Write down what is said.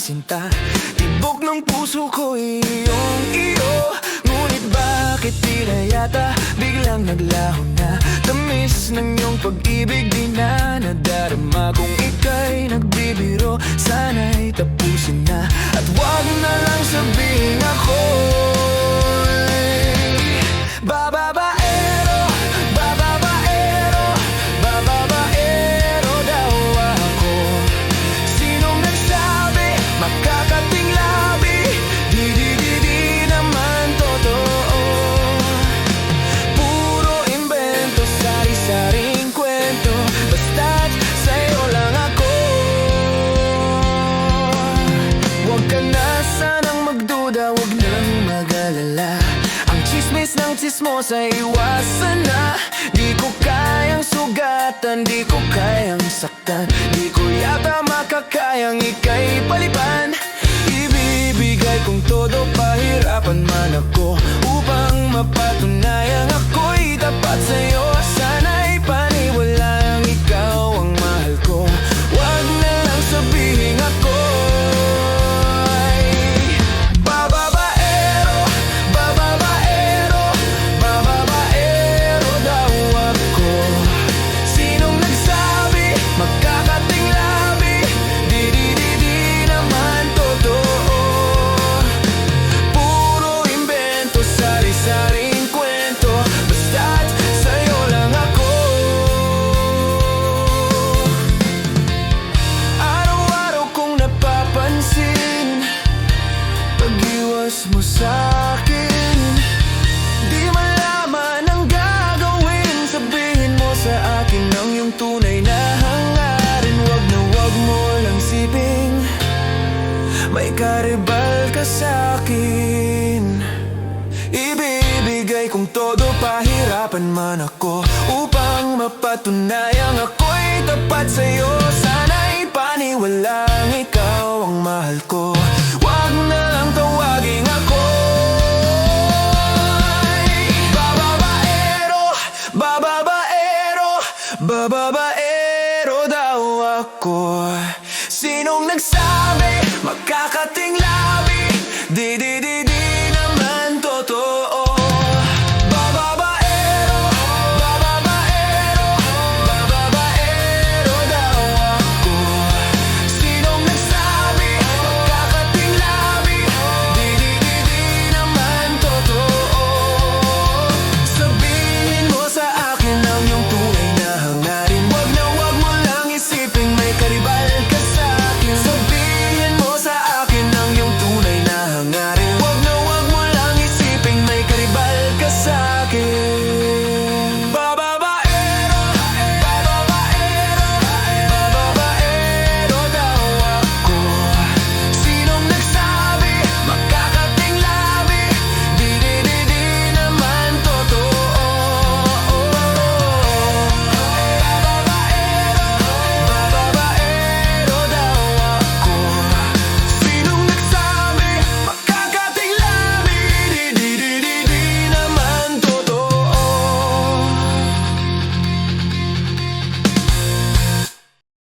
sinta. Tibok ng puso ko'y iyong-iyo, ngunit bakit tila yata biglang naglaho na? Tamis ng iyong pag-ibig di na nadarama. Kung ika'y nagbibiro, sana'y tapusin na. At wag na lang sabihing ako'y bababaero, bababaero, bababaero daw ako. Sinong nagsabi, makakating labi? Di naman totoo. Puro imbento, sari-saring kwento, basta't sa'yo lang ako. Huwag ka na sanang magduda, huwag nang mag-alala. Ang chismis ng chismosa iwasan na. Di ko kayang sugatan, di ko kayang saktan. Di ko yata makakayang ika'y palipan. Ibibigay kong todo, pahirapan man ako, upang mapatunayang ako'y tapat sa'yo. Sana'y paniwalang ikaw ang mahal ko. Wag na lang sabihing ako'y bababaero, bababaero, bababaero daw ako. Sinong nagsabi, magkakating labi? Di naman totoo. Puro imbento, sari-saring kwento, basta't sa'yo lang ako. Araw-araw kong napapansin pag-iwas mo sa'kin. Di malaman ang gagawin, sabihin mo sa akin ang iyong tunay na hangarin. Wag na wag mo lang siping may karibal ka sa'kin. Ibibigay kong todo, pahirapan man ako, upang mapatunayang ako'y tapat sa'yo. Sana'y paniwala